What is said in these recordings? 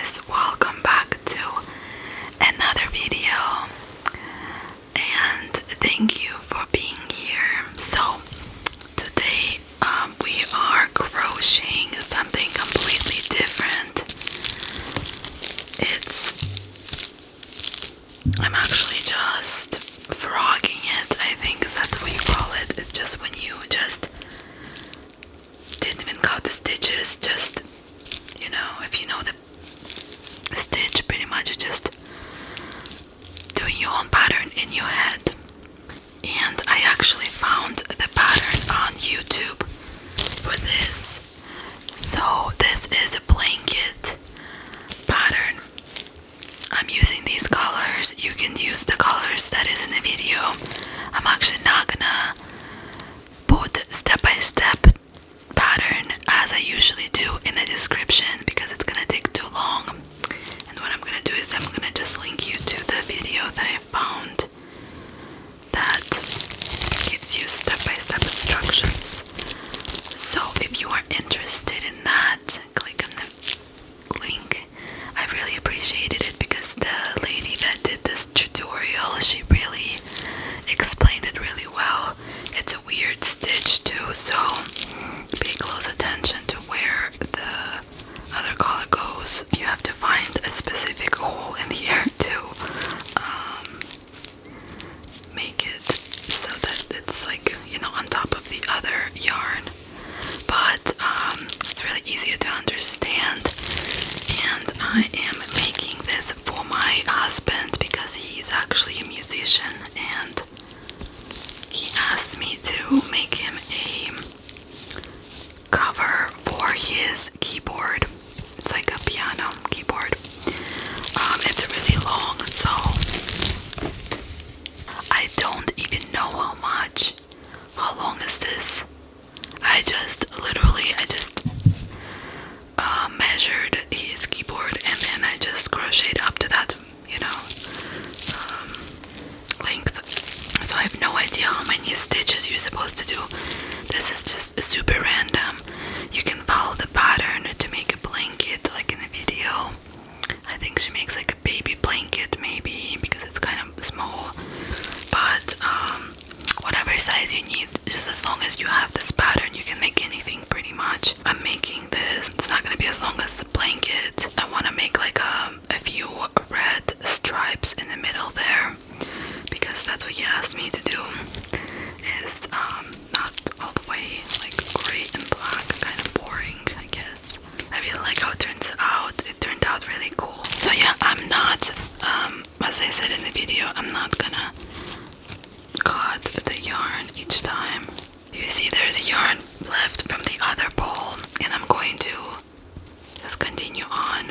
guys, welcome back to another video and thank you for being here. So today we are crocheting something completely different. I'm actually just frogging it, I think that's what you call it. It's just when you just didn't even cut the stitches, just, you know, if you know the stitch, pretty much just doing your own pattern in your head. And I actually found the pattern on YouTube for this. So this is a blanket pattern. I'm using these colors. You can use the colors that is in the video. I'm actually not gonna put step-by-step pattern as I usually do in the description because it's gonna take too long. And what I'm gonna do is I'm gonna just link you to the video that I found that gives you step-by-step instructions. So if you are interested in that, click on the link. I really appreciated it because the lady that did this tutorial, she really explained it really well. It's a weird stitch too, so pay close attention to where the other color goes. You have to find a specific hole in here to make it so that it's like, you know, on top of the other yarn. But it's really easier to understand. And I am making this for my husband because he's actually a musician and he asked me to make him a cover for his keyboard. It's like a piano keyboard. It's really long, so I don't even know how long is this. I just measured his keyboard and then I just crocheted up to that, you know, length. So I have no idea how many stitches you're supposed to do. This is just super random. You can follow the pattern to make a blanket like in the video. I think she makes like a baby blanket maybe because it's kind of small. But whatever size you need, just as long as you have this pattern, you can make anything pretty much. I'm making this. It's not going to be as long as the blanket. I want to make like a few red stripes in the middle there because that's what he asked me to do. Is not all the way like gray and black, kind of boring, I guess. I really like how it turns out. It turned out really cool. So yeah, I'm not, as I said in the video, I'm not gonna cut the yarn each time. You see there's a yarn left from the other ball and I'm going to just continue on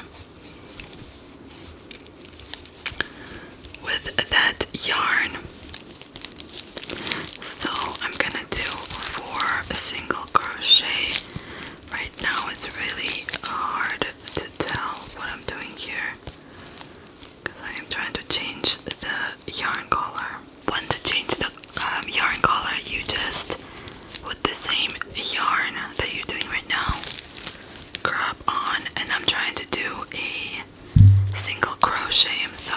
with that yarn. So I'm gonna do 4 single crochet. Right now it's really hard to tell what I'm doing here because I am trying to change the yarn color. When to change the yarn color, you just with the same yarn that you're doing right now, grab on, and I'm trying to do a single crochet. So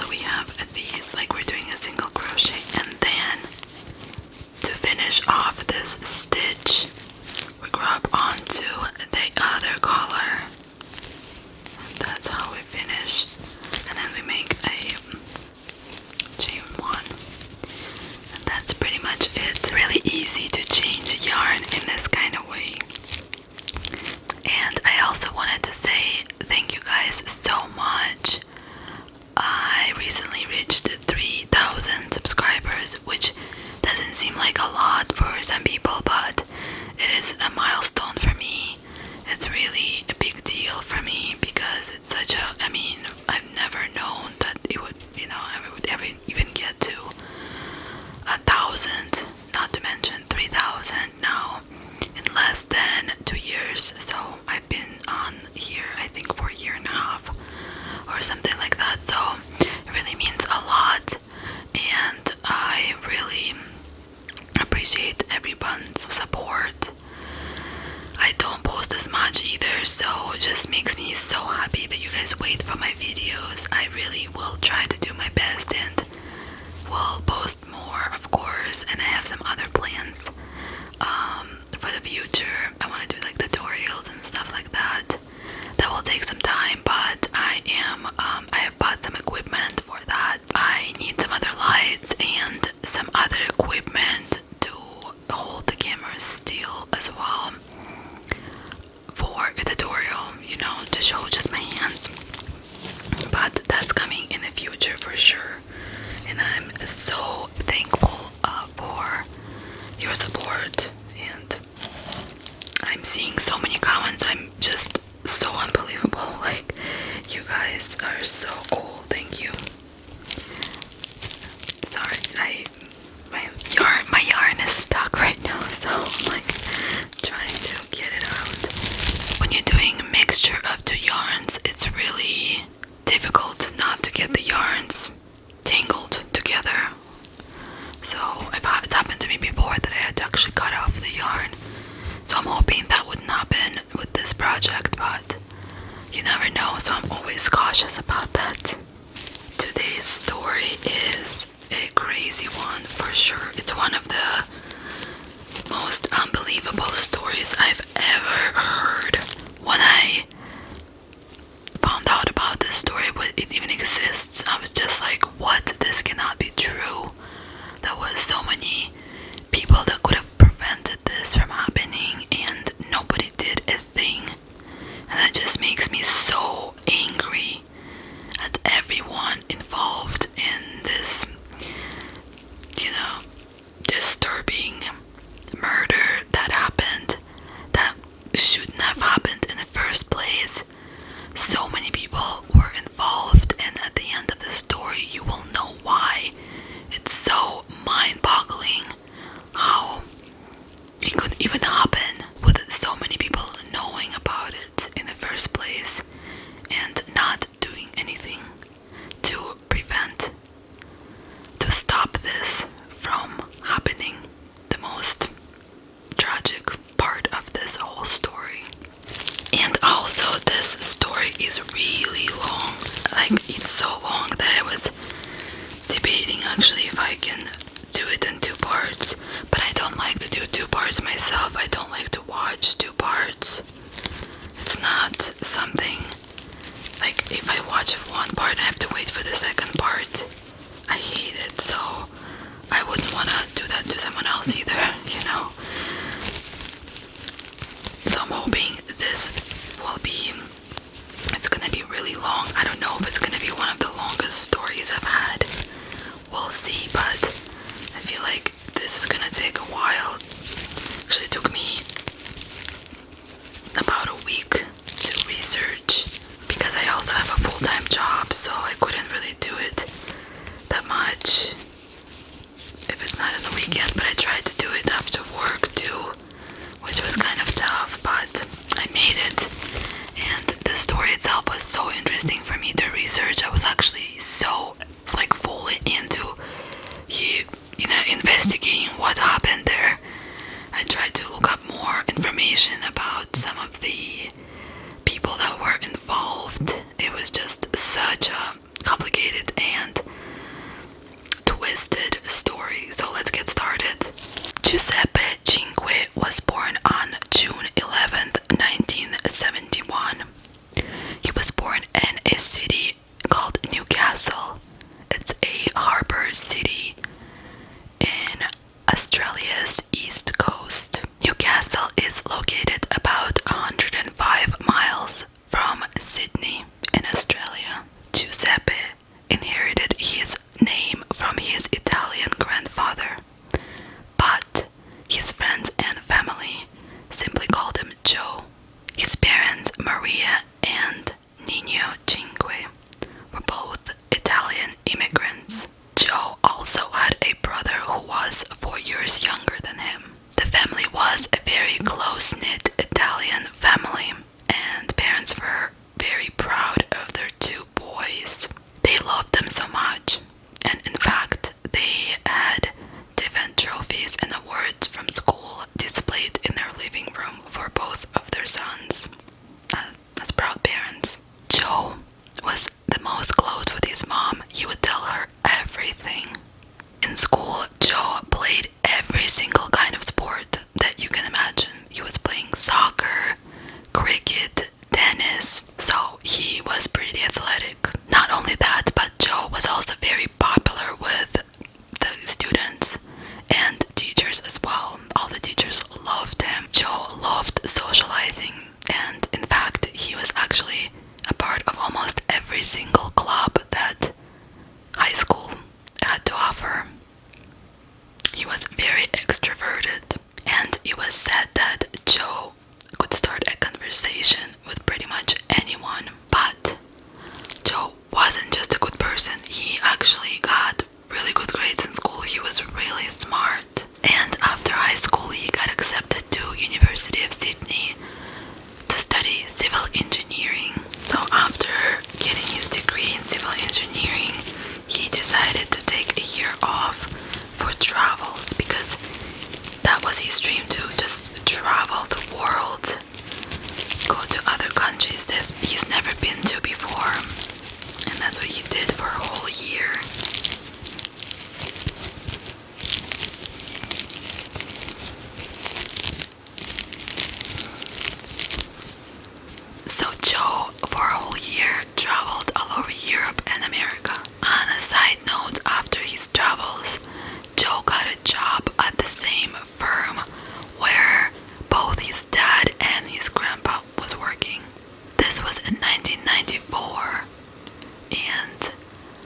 we have these, like we're doing a single crochet, and then to finish off this stitch, we grab onto the other color, and that's how we finish. And then we make a chain 1, and that's pretty much it. It's really easy to change yarn in this kind of way. And I also wanted to say thank you guys so much. I recently reached 3,000 subscribers, which doesn't seem like a lot for some people, but it is a milestone for me. It's really a big deal for me because it's such a, I mean, I've never known that it would, you know, I would ever even get to 1,000, not to mention 3,000 now in less than 2 years. So I've been on here, I think, for a year and a half or something like that. So it really means a lot, and I really appreciate everyone's support. I don't post as much either, so it just makes me so happy equipment to hold the camera still as well for a tutorial, you know, to show just my hands. But that's coming in the future for sure. And I'm so thankful for your support. And I'm seeing so many comments. I'm just so unbelievable. Like, you guys are so cool. Thank you. Sorry, my yarn is stuck right now, so I'm like trying to get it out. When you're doing a mixture of two yarns, it's really difficult not to get the yarns tangled together. So it's happened to me before that I had to actually cut off the yarn. So I'm hoping that wouldn't happen with this project, but you never know, so I'm always cautious about that. Today's story is a crazy one for sure. It's one of the most unbelievable stories I've ever heard. When I found out about this story, but it even exists, I was just like, what? This cannot be true. There was so many people that could have prevented this from happening, and nobody did a thing. And that just makes me so angry at everyone involved in this, you know, disturbing murder that happened, that shouldn't have happened in the first place. So many people were involved, and at the end of the story you will know why. It's so mind-boggling how it could even happen with so many people knowing about it in the first place and not doing anything to prevent, to stop this from happening. The most tragic part of this whole story. And also, this story is really long. Like, it's so long that I was debating actually if I can do it in two parts, but I don't like to do two parts myself. I don't like to watch two parts. It's not something, like, if I watch one part I have to wait for the second part. I hate it, so I wouldn't want to do that to someone else either, you know. So I'm hoping this will be, it's gonna be really long. I don't know if it's gonna be one of the longest stories I've had. We'll see, but I feel like this is gonna take a while. Actually, it took me about a week to research because I also have a full-time job, so I couldn't really do it that much if it's not in the weekend, but I tried to do it after work too, which was kind of tough, but I made it. And the story itself was so interesting for me to research. I was actually so, like, fully into you know, investigating what happened there. I tried to look up more information about some of the people that were involved. It was just such a complicated and twisted story. So let's get started. Giuseppe Cinque was born on June 11th, 1971. He was born in a city called Newcastle. It's a harbour city in Australia's east coast. Newcastle is located about 105 miles from Sydney in Australia. Giuseppe inherited his name from his Italian grandfather, but his friends and family simply called him Joe. His parents, Maria and Nino Cinque, were both Italian immigrants. Joe also had a brother who was 4 years younger than him. The family was a very close-knit Italian family, and parents were very proud of their two boys. They loved them so much, and in fact, they had different trophies and awards from school displayed in their living room for both of their sons. As proud parents. Joe was the most close with his mom. He would tell her everything. In school, Joe played every single kind of sport that you can imagine. He was playing soccer, cricket, tennis, so he was pretty athletic. Not only that, but Joe was also very popular with the students, decided to take a year off for travels because that was his dream, to just travel the world, go to other countries that he's never been to before, and that's what he did for a whole year. So Joe, for a whole year, traveled all over Europe and America. On a side note, after his travels, Joe got a job at the same firm where both his dad and his grandpa was working. This was in 1994, and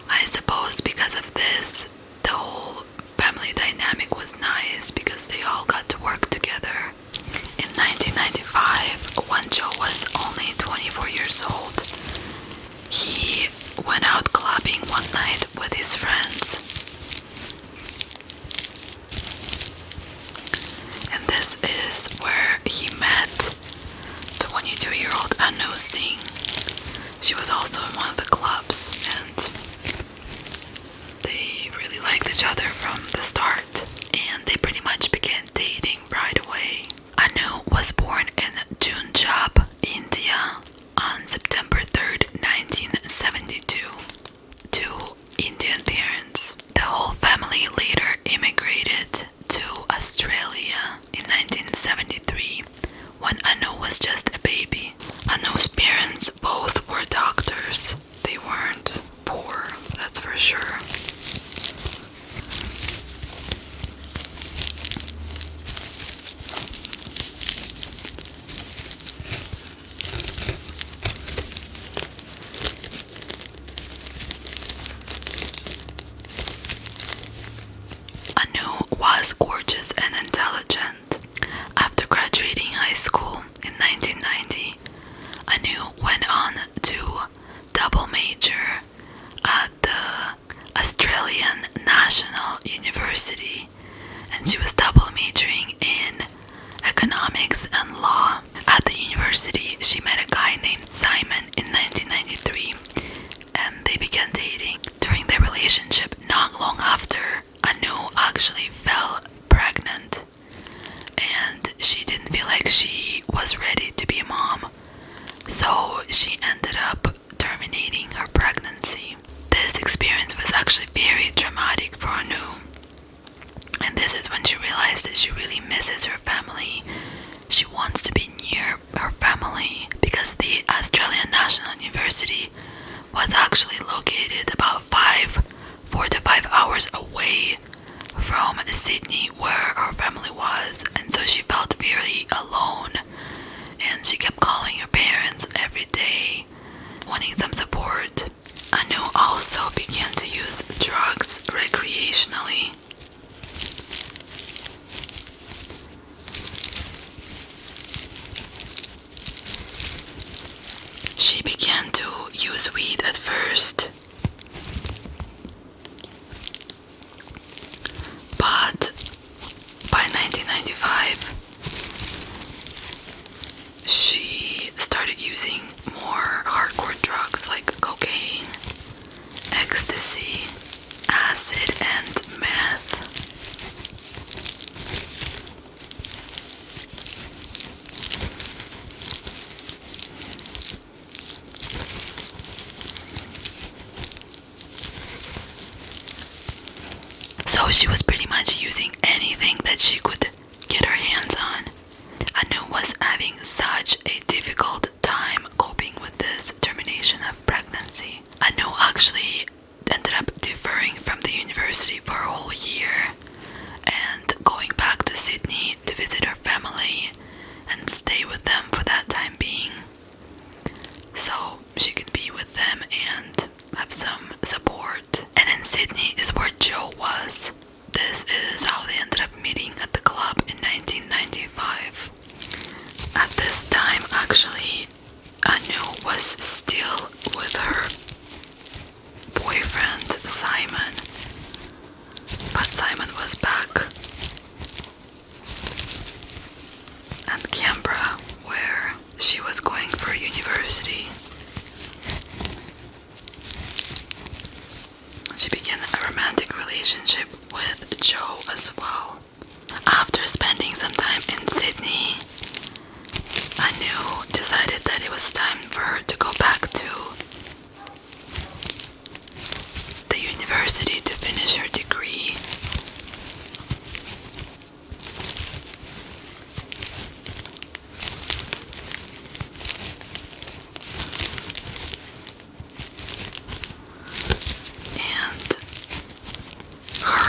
I suppose because of this, the whole family dynamic was nice because they all got to work together. In 1995, when Joe was only 24 years old, he went out clubbing one night with his friends. And this is where he met 22-year-old Anu Singh. She was also in one of the clubs, and they really liked each other from the start, and they pretty much began dating right away. Anu was born in Punjab, India on September 3rd, 1972, to Indian parents. The whole family later immigrated to Australia in 1973 when Anu was just a baby. Anu's parents both were doctors. They weren't poor, that's for sure. Was gorgeous and intelligent. After graduating high school in 1990, Anu went on to double major at the Australian National University, and she was double majoring in economics and law. At the university, she met a guy named Simon in 1993, and they began dating. During their relationship, not long after, Anu actually fell pregnant, and she didn't feel like she was ready to be a mom, so she ended up terminating her pregnancy. This experience was actually very traumatic for Anu, and this is when she realized that she really misses her family. She wants to be near her family because the Australian National University was actually located about 4 to 5 hours away from Sydney, where her family was, and so she felt very alone, and she kept calling her parents every day, wanting some support. Anu also began to use drugs recreationally. She began to use weed at first, but by 1995, she started using more hardcore drugs like cocaine, ecstasy, acid, and meth. So she was pretty much using anything that she could get her hands on. Anu was having such a difficult time coping with this termination of pregnancy. Anu actually ended up deferring from the university for a whole year and going back to Sydney to visit her family and stay with them for that time being, so she could be with them and have some support. And in Sydney is where Joe was. This is how they ended up meeting at the club in 1995. At this time, actually, Anu was still with her boyfriend, Simon, but Simon was back at Canberra, where she was going for university. She began a relationship with Joe as well. After spending some time in Sydney, Anu decided that it was time for her to go back to the university to finish her degree.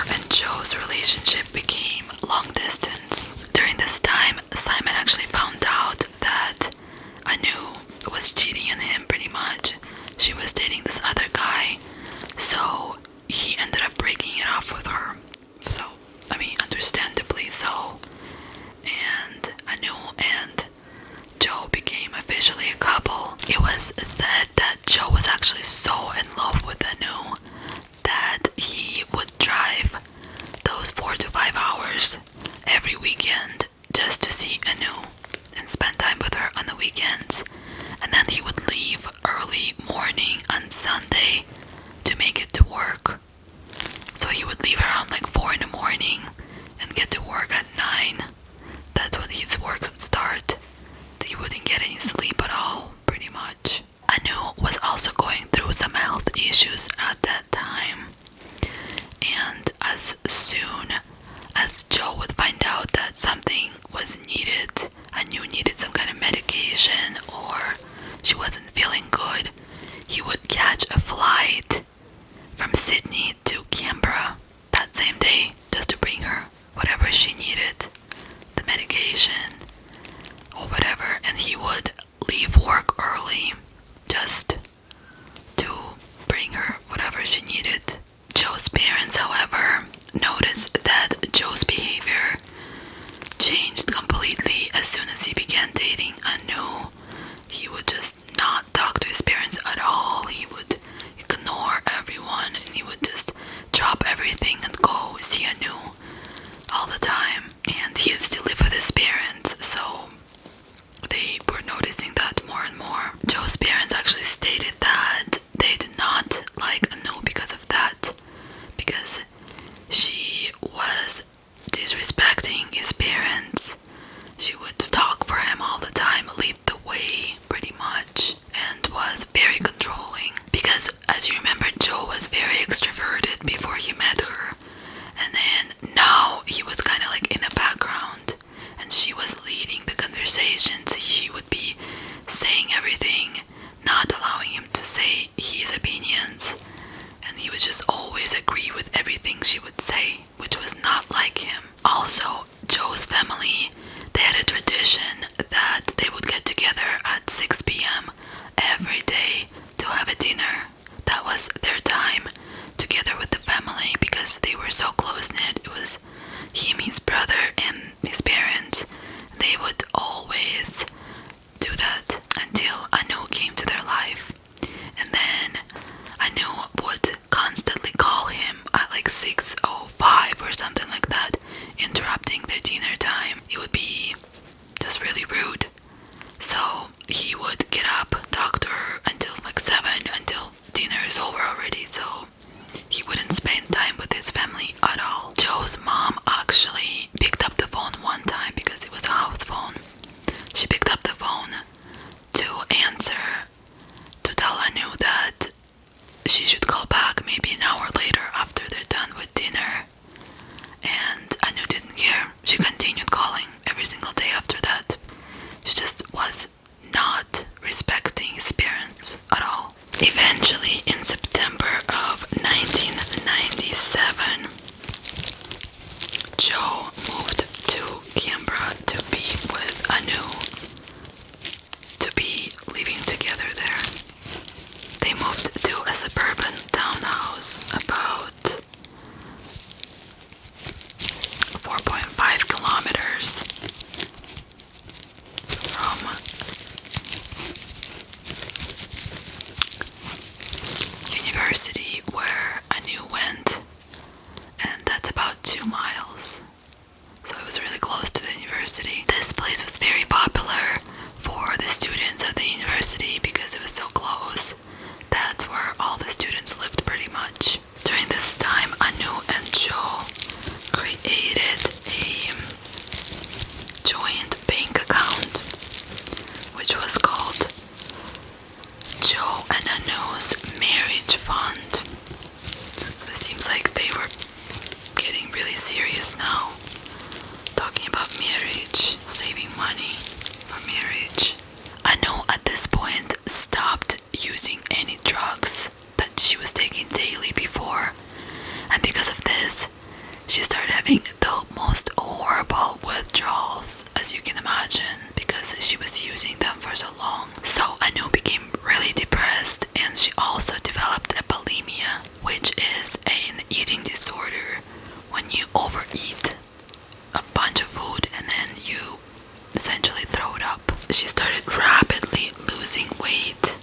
And Joe's relationship became long distance. During this time, Simon actually found out that Anu was cheating on him pretty much. She was dating this other guy, so he ended up breaking it off with her. So, I mean, understandably so. And Anu and Joe became officially a couple. It was said that Joe was actually so in love with Anu that he would drive those 4 to 5 hours every weekend just to see Anu and spend time with her on the weekends. And then he would leave early morning on Sunday to make it to work. So he would leave around like 4 in the morning and get to work at 9. That's when his work would start. He wouldn't get any sleep at all, pretty much. Anu was also going through some health issues at that time. And as soon as Joe would find out that something was needed, Anu needed some kind of medication or she wasn't feeling good, he would catch a flight from Sydney to Canberra that same day just to bring her whatever she needed, the medication or whatever, and he would leave work early just to bring her whatever she needed. Joe's parents, however, noticed that Joe's behavior changed completely as soon as he began dating Anu. He would just not talk to his parents at all. He would ignore everyone and he would just drop everything and go see Anu all the time. And he had still lived with his parents, so they were noticing that more and more. Joe's parents actually stated that they did not like Anu because of that, because she was disrespecting his parents. She would talk for him all the time, lead the way pretty much, and was very controlling. Because as you remember, Joe was very extroverted before he met her, and then now he was kind of like in the background and she was leading the conversations. She would be saying everything, not allowing him to say his opinions, and he would just always agree with everything she would say, which was not like him. Also, Joe's family, they had a tradition that they would get together at 6 p.m. every day to have a dinner. That was their time together with the family because they were so close-knit. It was him, his brother, and his parents. They would always do that until Anu came to their life. And then Anu would constantly call him at like 6:05 or something like that, interrupting their dinner time. It would be just really rude. So he would get up, talk to her until like 7, until dinner is over already. So he wouldn't spend time with his family at all. Joe's mom actually picked up the phone one time because it was a house phone. She picked up the phone to answer, to tell Anu that she should call back maybe an hour later after they're done with dinner. And Anu didn't care. She continued calling every single day after that. She just was not respecting his parents at all. Eventually, in September of 1997, this now. Talking about marriage, saving money for marriage. Anu at this point stopped using any drugs that she was taking daily before, and because of this, she started having the most horrible withdrawals, as you can imagine, because she was using them for so long. So Anu became really depressed, and she also developed a bulimia, which is an eating disorder when you overeat a bunch of food and then you essentially throw it up. She started rapidly losing weight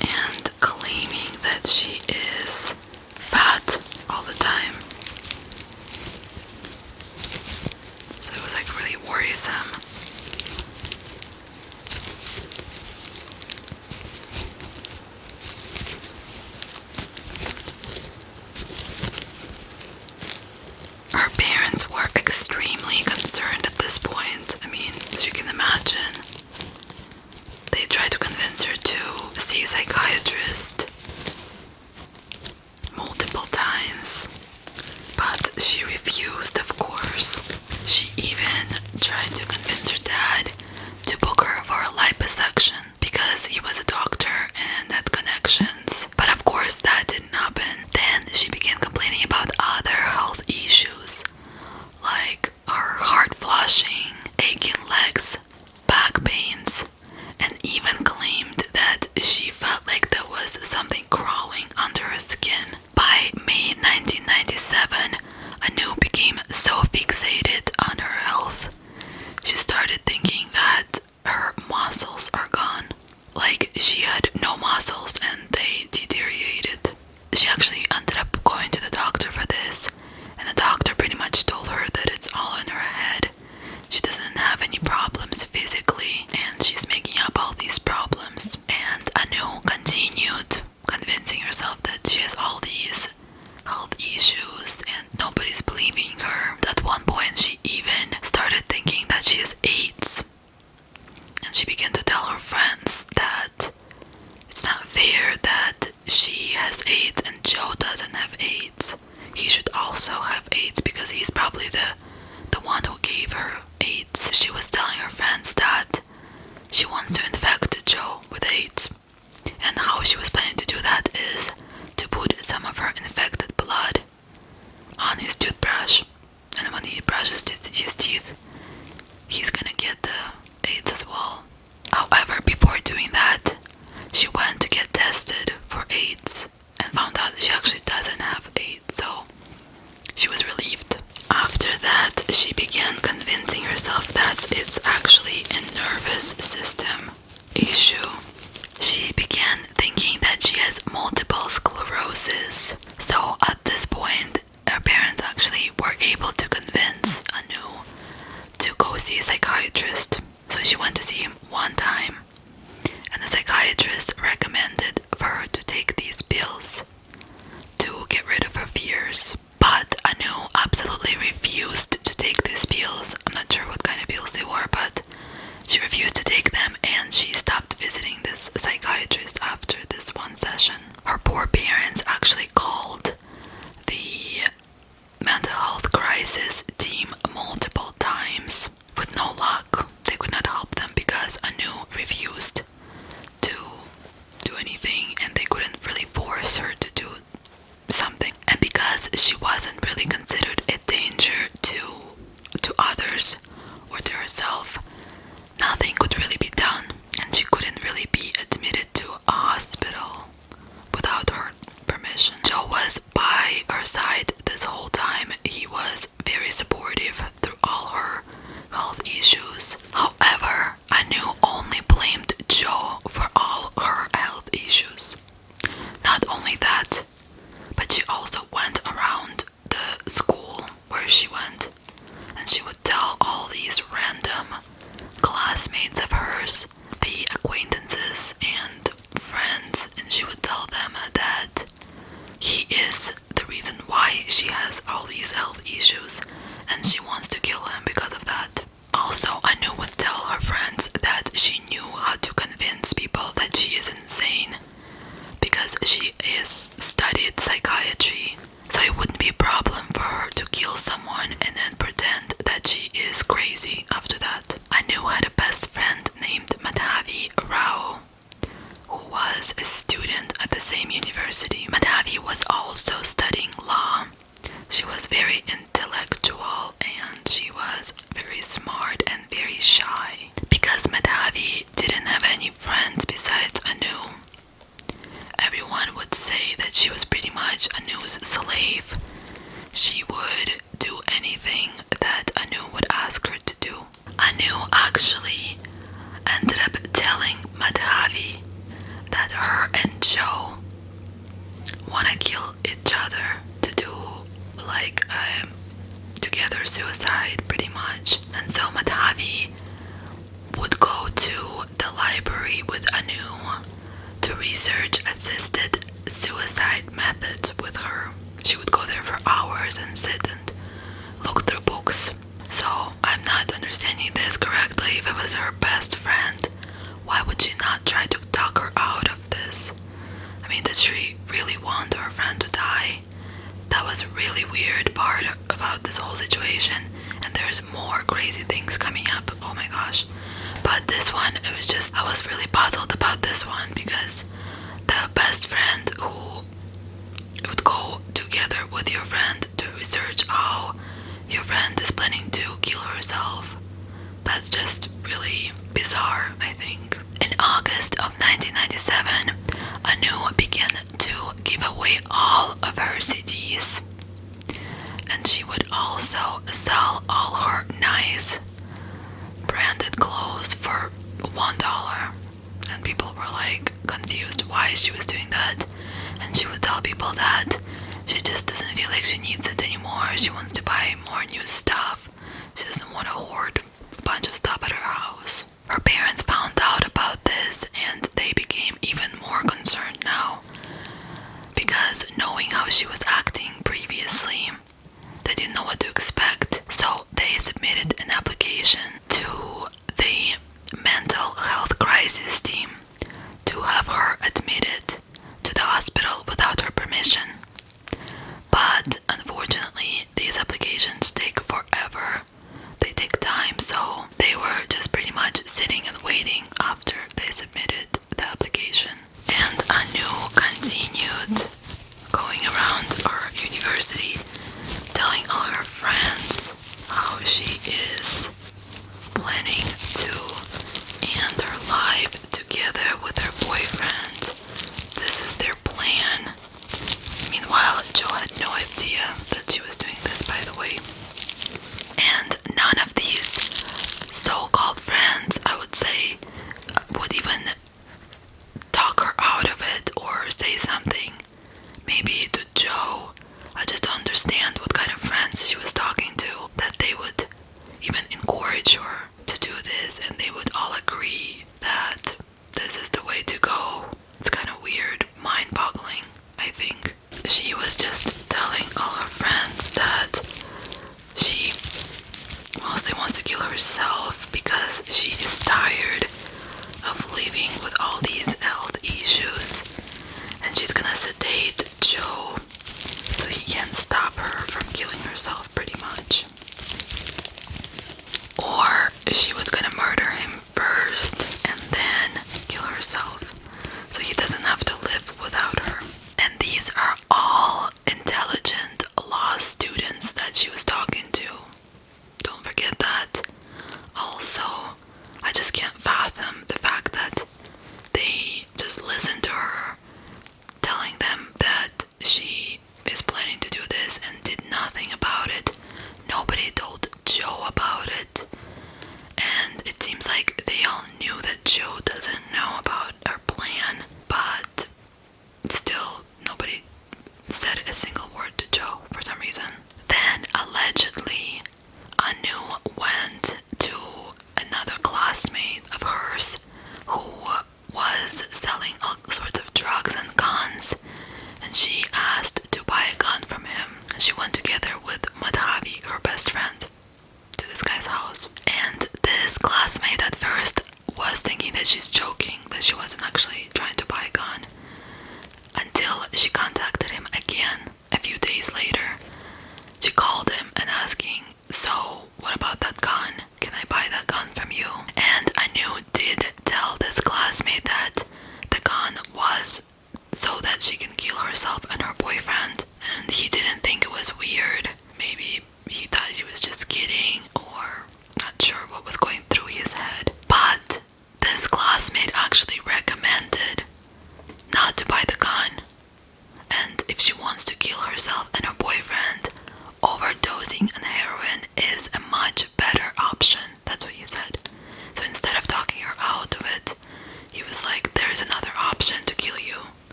and claiming that she is fat all the time. So it was like really worrisome. Her parents were extremely concerned at this point. I mean, as you can imagine, they tried to convince her to see a psychiatrist multiple times, but she refused, of course. She even tried to convince her dad to book her for a liposuction because he was a doctor and had connections. But of course that didn't happen. Then she began complaining about other health issues, like her heart flushing, aching legs, back pains, and even claimed that she felt like there was something crawling under her skin. By May 1997, Anu became so fixated on her health, she started thinking that her muscles are gone. Like, she had no muscles and they deteriorated. She actually ended up going to the doctor for this, and the doctor pretty much told her that it's all in her head. She doesn't have any problems physically, and she's making up all these problems. And Anu continued convincing herself that she has all these health issues and nobody's believing her. At one point she even started thinking that she has AIDS, and she began to tell her friends that it's not fair that she has AIDS and Joe doesn't have AIDS. He should also have AIDS because he's probably the one who gave her AIDS. She was telling her friends that she wants to infect Joe with AIDS, and how she was planning to do that is to put some of her infected blood on his toothbrush, and when he brushes his teeth, he's gonna get the AIDS as well. However, before doing that, she went to get tested for AIDS and found out that she actually doesn't have AIDS, so she was relieved. After that, she began convincing herself that it's actually a nervous system issue. She began thinking that she has multiple sclerosis. So at this point, her parents actually were able to convince Anu to go see a psychiatrist. So she went to see him one time, and the psychiatrist recommended for her to take these pills to get rid of her fears. But Anu absolutely refused to take these pills. I'm not sure what kind of pills they were, but she refused to take them, and she stopped visiting this psychiatrist after this one session. Her poor parents actually called the mental health crisis team multiple times with no luck. They could not help them because Anu refused to do anything, and they couldn't really force her to do something. And because she wasn't really considered a danger to others or to herself, nothing could really be done, and she couldn't really be admitted to a hospital without her permission. Joe was by her side this whole time. He was very supportive through all her health issues. However, Anu only blamed Joe for all her health issues. Not only that, but she also went around the school where she went, and she would tell all these random classmates of hers, the acquaintances and friends, and she would tell them that he is the reason why she has all these health issues, and she wants to kill him because of that. Also, Anu would tell her friends that she knew how to convince people that she is insane because she is studied psychiatry, so it wouldn't be a problem for her to kill someone She was very intellectual and she was very smart and very shy. Because Madhavi didn't have any friends besides Anu, everyone would say that she was pretty much Anu's slave. She would do anything that Anu would ask her to do. Anu actually ended up telling Madhavi that her and Joe wanna kill each other to do like together suicide pretty much. And so Madhavi would go to the library with Anu to research assisted suicide methods with her. She would go there for hours and sit and look through books. So I'm not understanding this correctly. If it was her best friend, why would she not try to talk her out of this? I mean, did she really want her friend to die? That was a really weird part about this whole situation, and there's more crazy things coming up, oh my gosh. But this one, it was just, I was really puzzled about this one, because the best friend who would go together with your friend to research how your friend is planning to kill herself, that's just really bizarre, I think. In August of 1997, Anu began to give away all of her CDs, and she would also sell all her nice branded clothes for $1. And people were like confused why she was doing that. And she would tell people that she just doesn't feel like she needs it anymore. She wants to buy more new stuff. She doesn't want to hoard a bunch of stuff at her house. Her parents found out about this and they became even more concerned now, because knowing how she was acting previously, they didn't know what to expect. So they submitted an application to the mental health crisis team to have her admitted to the hospital without her permission. But unfortunately, these applications take forever. They take time, so they were just pretty much sitting and waiting after they submitted the application. And Anu continued going around her university telling all her friends how she is planning to end her life together with her boyfriend. This is their plan. Meanwhile, Joe had no idea that she was doing this, by the way. And none of these so-called friends, I would say, would even talk her out of it or say something. Maybe to Joe. I just don't understand what kind of friends she was talking to, that they would even encourage her to do this and they would all agree that this is the way to go. It's kind of weird, mind-boggling, I think. She was just telling all her friends that she mostly wants to kill herself because she is tired of living with all these health issues, and she's gonna sedate Joe so he can't stop her from killing herself, pretty much. Or she was gonna murder him first and then kill herself so he doesn't have to live without her. And these are all intelligent law students that she was talking to. Don't forget that. Also, I just can't fathom the fact that they just listened to her telling them that she is planning to do this and did nothing about it. Nobody told Joe about it. And it seems like they all knew that Joe doesn't know about her plan, but still nobody said a single word to Joe for some reason. Then allegedly Anu went to another classmate of hers who was selling all sorts of drugs and guns, and she asked to buy a gun from him. And she went together with Madhavi, her best friend, to this guy's house. And this classmate at first was thinking that she's joking, that she wasn't actually trying to buy a gun, until she contacted him again a few days later. She called him and asking, so what about that gun? Can I buy that gun from you? And Anu did tell this classmate that the gun was so that she can kill herself and her boyfriend. And he didn't think it was weird.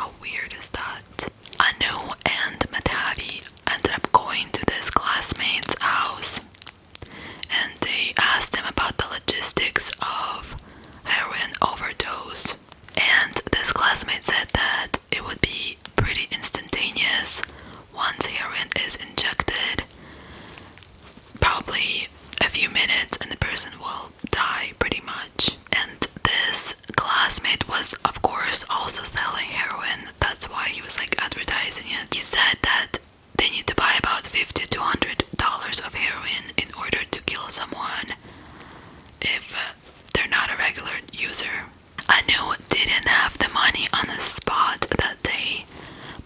How weird is that? Anu and Madhavi ended up going to this classmate's house, and they asked him about the logistics of heroin overdose. And this classmate said that it would be pretty instantaneous once heroin is injected. Probably a few minutes and the person will die pretty much. And this classmate was of course also selling heroin. That's why he was like advertising it. He said that they need to buy about $50 to $100 of heroin in order to kill someone if they're not a regular user. Anu didn't have the money on the spot that day,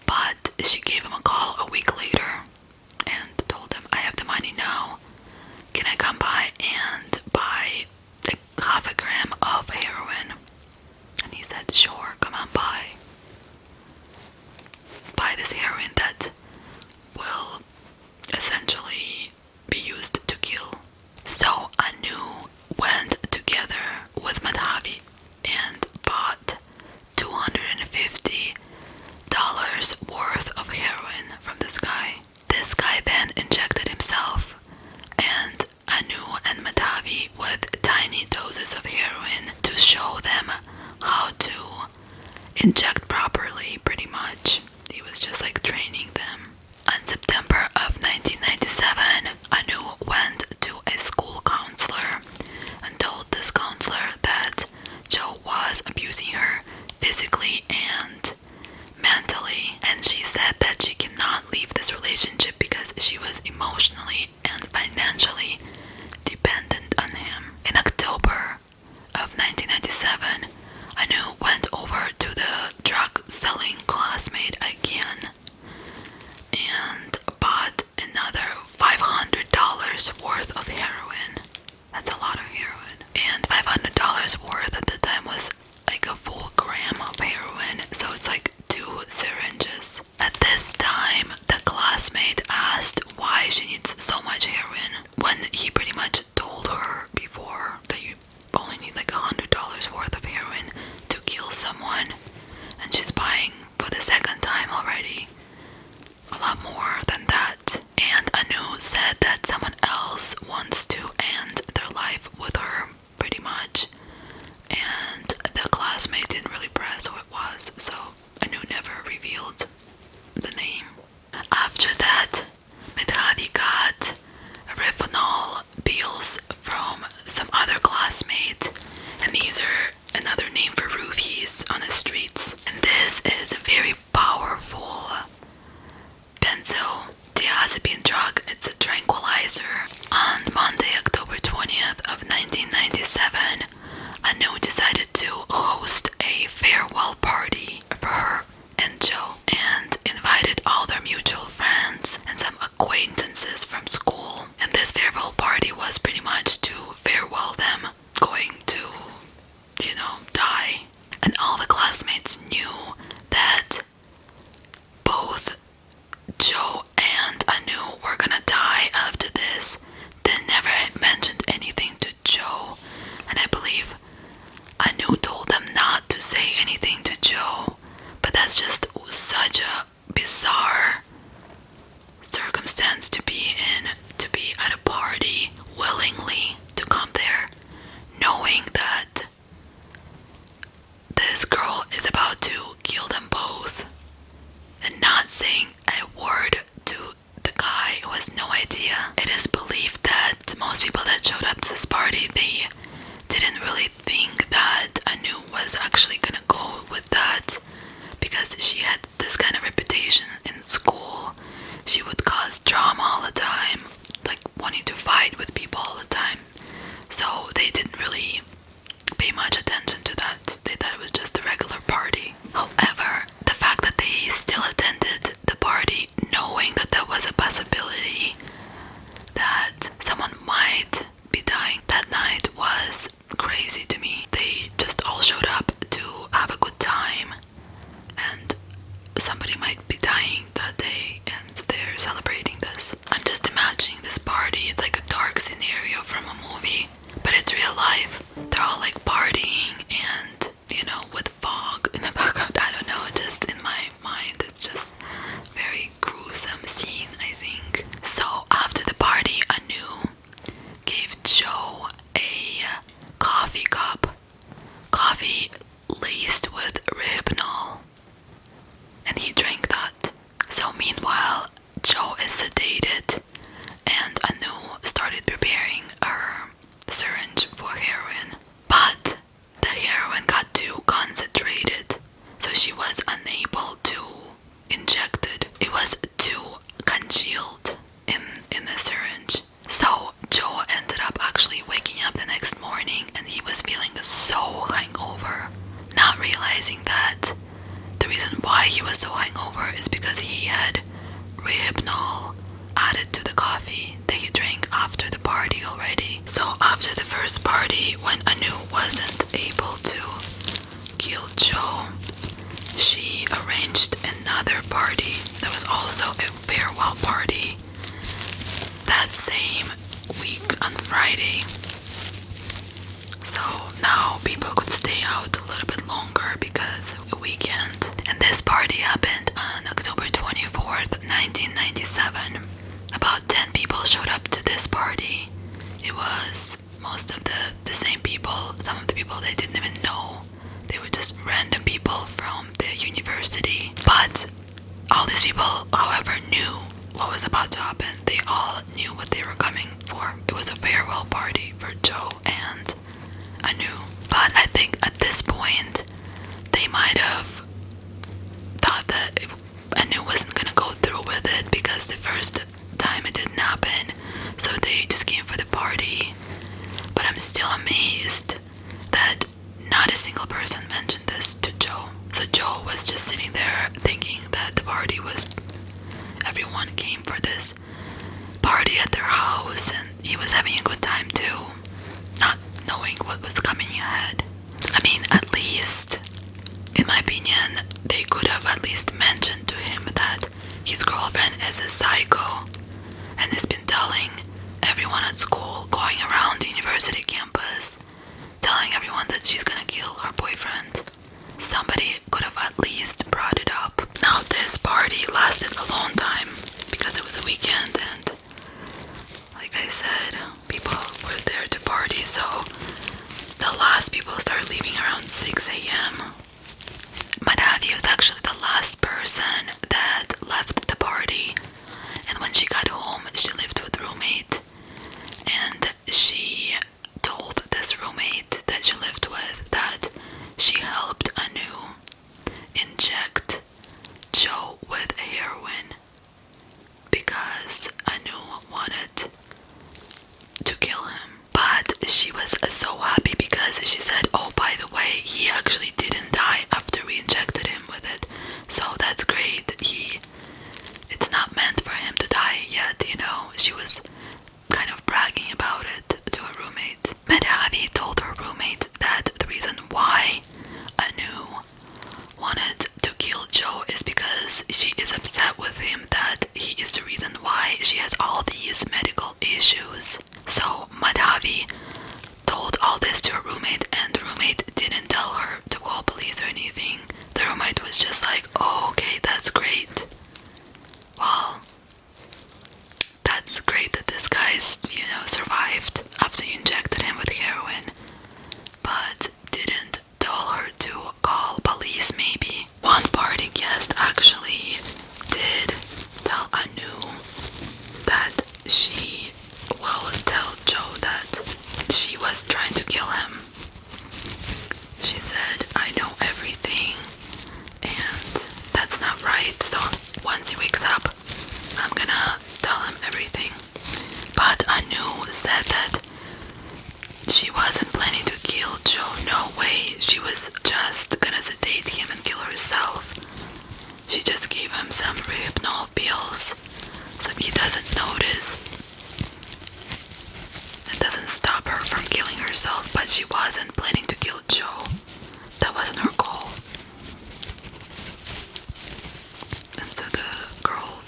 but she gave him a call a week later and told him, I have the money now. Can I come by and buy like half a gram of heroin? And he said, sure, come on by. Buy this heroin that will essentially be used to kill. So Anu went together with Madhavi and bought $250 worth of heroin from this guy. This guy then injected himself and Anu and Madhavi with tiny doses of heroin to show them how to inject properly, pretty much. He was just like training them. On September of 1997, Anu went to a school counselor and told this counselor that Joe was abusing her physically and mentally, and she said that she cannot leave this relationship because she was emotionally and financially dependent on him. In October of 1997, Anu went over to the drug selling classmate again and bought another $500 worth of heroin. That's a lot of heroin. And $500 worth at the time was like a full gram of heroin, so it's like 2 syringes. At this time, the classmate asked why she needs so much heroin when he pretty much told her before that you only need like $100 worth of heroin to kill someone, and she's buying for the second time already a lot more than that. And Anu said that someone else wants to end their life with her, pretty much, and the classmate didn't really press who it was, so Anu never revealed the name. After that, Madhavi got Rifonol pills from some other classmate, and these are another name for roofies on the streets. And this is a very powerful benzodiazepine drug. It's a tranquilizer. On Monday, October 20th of 1997, Anu decided to host a farewell party for her and Joe and invited all their mutual friends and some acquaintances from school. And this farewell party was pretty much to farewell them going to, die. And all the classmates knew that both Joe and Anu were gonna die after this. They never mentioned anything to Joe, and I believe Anu told them not to say anything to Joe, but that's just such a bizarre circumstance to be in, to be at a party willingly to come there, knowing that this girl is about to kill them both, and not saying a word to the guy who has no idea. It is believed that most people that showed up to this party, they didn't really think that Anu was actually gonna go with that, because she had this kind of reputation in school. She would cause drama all the time, like wanting to fight with people all the time. So they didn't really pay much attention to that. They thought it was just a regular party. was unable to inject it. It was too congealed in the syringe. So Joe ended up actually waking up the next morning and he was feeling so hungover, not realizing that the reason why he was so hungover is because he had Rohypnol added to the coffee that he drank after the party already. So after the first party, when Anu wasn't able to kill Joe, she arranged another party that was also a farewell party that same week on Friday. So now people could stay out a little bit longer because of a weekend. And this party happened on October 24th, 1997. About 10 people showed up to this party. It was most of the same people. Some of the people they didn't even know. They were just random people from the university. But all these people, however, knew what was about to happen. They all knew what they were coming for. It was a farewell party for Joe and Anu. But I think at this point, they might have thought that Anu wasn't gonna go through with it because the first time it didn't happen, so they just came for the party. But I'm still amazed that not a single person mentioned this to Joe. So Joe was just sitting there thinking that the party was, everyone came for this party at their house and he was having a good time too, not knowing what was coming ahead. I mean, at least, in my opinion, they could have at least mentioned to him that his girlfriend is a psycho and has been telling everyone at school, going around the university campus, telling everyone that she's gonna kill her boyfriend. Somebody could have at least brought it up. Now this party lasted a long time because it was a weekend and, like I said, people were there to party, so the last people started leaving around 6 a.m. Madhavi was actually the last person that left the party, and when she got home, she lived with a roommate, and she told this roommate that she lived with that she helped Anu inject Joe with heroin because Anu wanted to kill him. But she was so happy because she said, oh, by the way, he actually didn't die after we injected him with it, so that's great. It's not meant for him to die yet, you know. She was kind of bragging about it to her roommate. Madhavi told her roommate that the reason why Anu wanted to kill Joe is because she is upset with him that he is the reason why she has all these medical issues. So Madhavi told all this to her roommate, and the roommate didn't tell her to call police or anything. The roommate was just like, oh, okay, that's great. Well, that's great that this guy's, survived after you injected him with heroin, but didn't tell her to call police maybe. One party guest actually did tell Anu that she will tell Joe that she was trying to kill him. She said, I know everything, and that's not right, so once he wakes up, I'm gonna tell him everything. But Anu said that she wasn't planning to kill Joe, no way. She was just gonna sedate him and kill herself. She just gave him some Rohypnol pills so he doesn't notice. It doesn't stop her from killing herself, but she wasn't planning to kill Joe. That wasn't her goal. And so the girl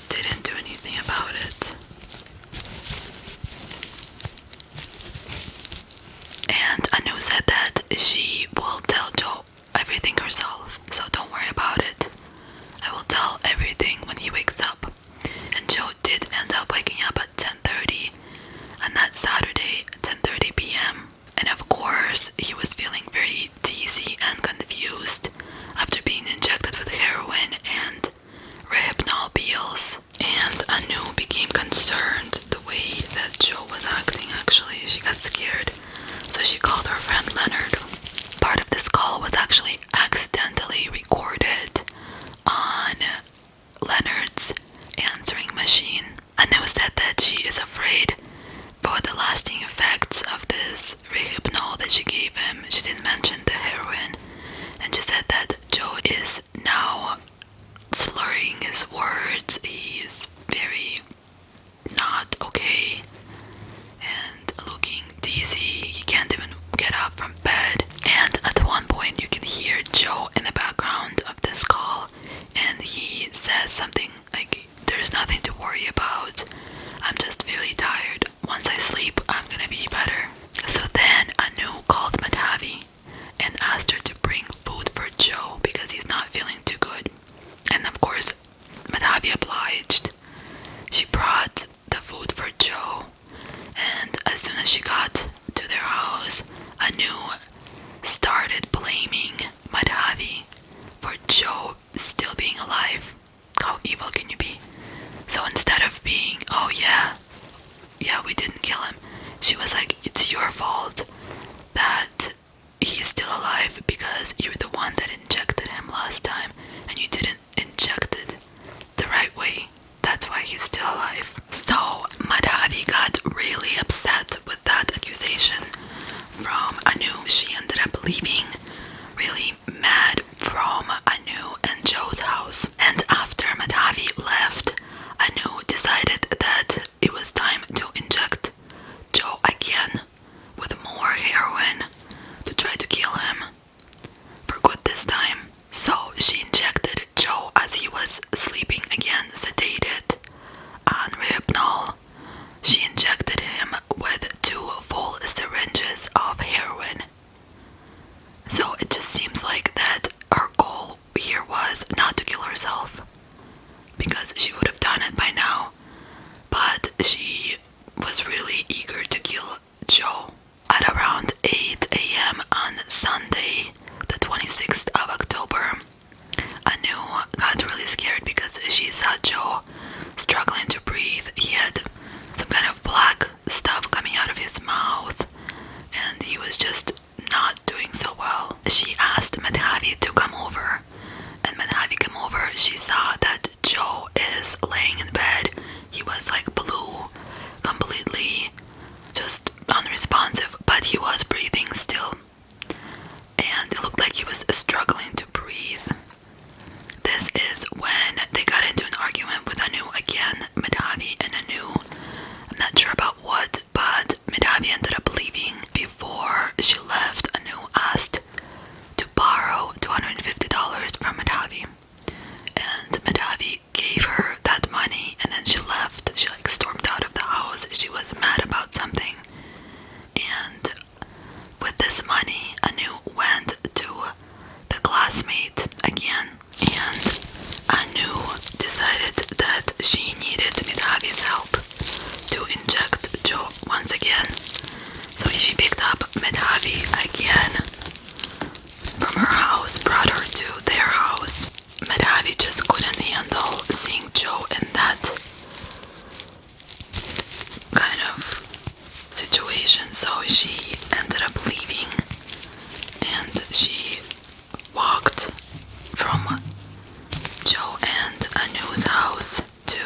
didn't do anything about it. And Anu said that she will tell Joe everything herself, so don't worry about it. I will tell everything when he wakes up. And Joe did end up waking up at 10:30 on that Saturday, 10:30 p.m. And of course, he was feeling very is now slurring his words. He's very not okay and looking dizzy. He can't even get up from bed. And at one point you can hear Joe in the background of this call, and he says something like, "There's nothing to worry about. I'm just very tired. Once I sleep, I'm gonna be better." So then Anu called Madhavi and asked her to bring food for Joe because he's not feeling too good. And of course, Madhavi obliged. She brought the food for Joe, and as soon as she got to their house, Anu started blaming Madhavi for Joe still being alive. How evil can you be? So instead of being, "Oh yeah, we didn't kill him," she was like, "It's your fault that he's still alive because you're the one that injected him last time and you didn't inject it the right way. That's why he's still alive." So Madhavi got really upset with that accusation from Anu. She ended up leaving really mad from Anu and Joe's house. And after Madhavi left, Anu decided that it was time to inject Joe again with more heroin to try to kill him for good this time. So she injected Joe as he was sleeping again, sedated on Rohypnol. She injected him with 2 full syringes of heroin. So it just seems like that her goal here was not to kill herself, because she would have done it by now, but she was really eager to kill Joe. At around 8 a.m. on Sunday, the 26th of October, Anu got really scared because she saw Joe struggling to breathe. He had some kind of black stuff coming out of his mouth, and he was just not doing so well. She asked Madhavi to come over, and Madhavi came over. She saw that Joe is laying in bed. He was like blue, completely just unresponsive, but he was breathing still, and it looked like he was struggling to breathe. This is when they got into an argument with Anu again, Madhavi and Anu. I'm not sure about what, but Madhavi ended up leaving. Before she left, Anu asked to borrow $250 from Madhavi, and Madhavi gave her that money, and then she left. She like stormed out of the house. She was mad about something, and with this money, Anu went to the classmate again, and Anu decided that she needed Madhavi's help to inject Joe once again. So she picked up Madhavi again from her house, brought her to their house. Madhavi just couldn't handle seeing Joe in that kind of situation, so she ended up leaving, and she walked from Joe and Anu's house to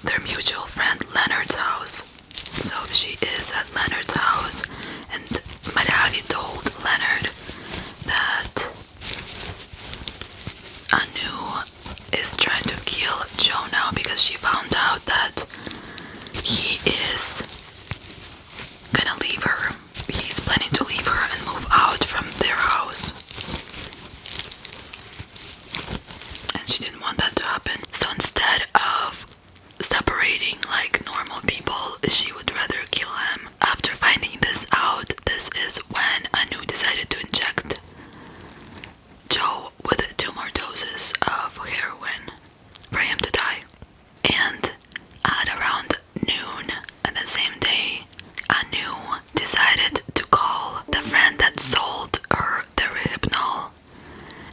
their mutual friend Leonard's house. So she is at Leonard's house, and Madhavi told Leonard that Anu is trying to kill Joe now because she found out that he is gonna leave her. He's planning to leave her and move out from their house. And she didn't want that to happen. So instead of separating like normal people, she would rather kill him. After finding this out, this is when Anu decided to inject Joe with 2 more doses of heroin for him to die. And at around noon on the same day, Anu decided to call the friend that sold her the Rohypnol,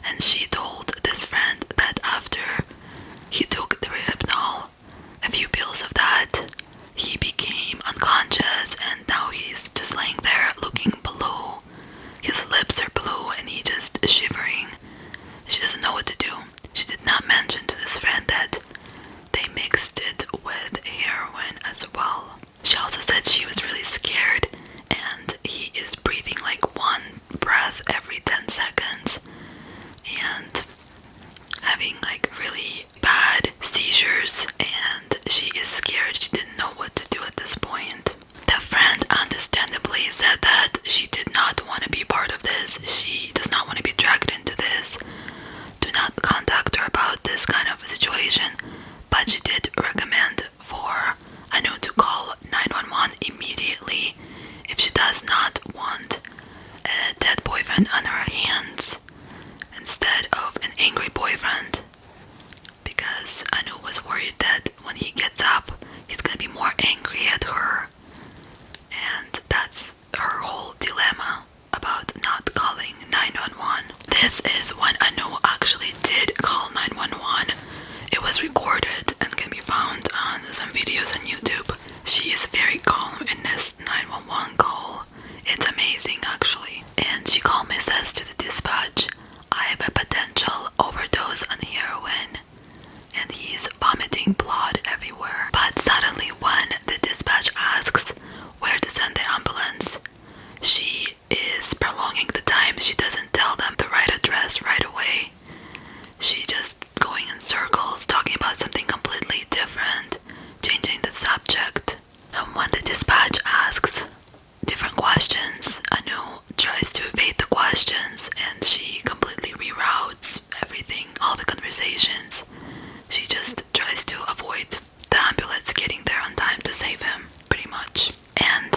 and she told this friend that after he took the Rohypnol, a few pills of that, he became unconscious, and now he's just laying there looking blue. His lips are blue and he's just shivering. She doesn't know what to do. She did not mention to this friend that they mixed it with heroin as well. She also said she was really scared, and he is breathing like 1 breath every 10 seconds. not want to be dragged into this. Do not contact her about this kind of situation. But she did recommend for Anu to call 911 immediately if she does not want a dead boyfriend on her hands instead of an angry boyfriend, because Anu was worried that when he gets up he's gonna be more angry at her, and that's her whole dilemma about not calling 911. This is when Anu actually did call 911. It was recorded and can be found on some videos on YouTube. She is very calm in this 911 call. It's amazing actually. And she calmly says to the dispatch, "I have a potential overdose on heroin," and he's vomiting blood everywhere. But suddenly when the dispatch asks where to send the ambulance, she is prolonging the time. She doesn't tell them the right address right away. She just going in circles, talking about something completely different, changing the subject. And when the dispatch asks different questions, Anu tries to evade the questions, and she completely reroutes everything, all the conversations. She just tries to avoid the ambulance getting there on time to save him, pretty much. And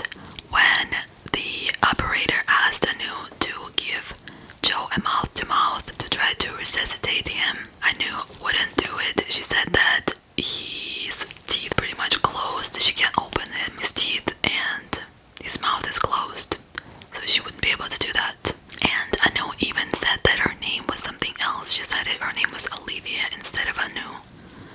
when the operator asked Anu to give Joe a mouth-to-mouth to try to resuscitate him, Anu wouldn't do it. She said that his teeth pretty much closed. She can't open him, his teeth, and his mouth is closed, so she wouldn't be able to do that. And Anu even said that her name was something else. She said her name was Olivia instead of Anu,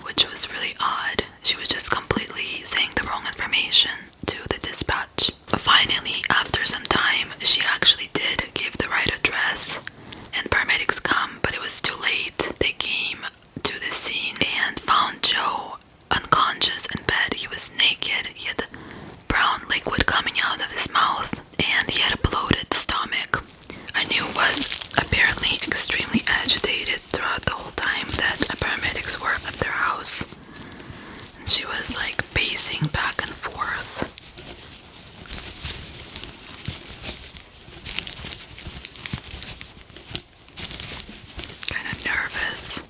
which was really odd. She was just completely saying the wrong information to the dispatch. Finally, after some time, she actually did give the right address, and paramedics come, but it was too late. They came to the scene and found Joe unconscious in bed. He was naked. He had brown liquid coming out of his mouth, and he had a bloated stomach. Anu was apparently extremely agitated throughout the whole time that paramedics were at their house, and she was like pacing back and forth. Kind of nervous.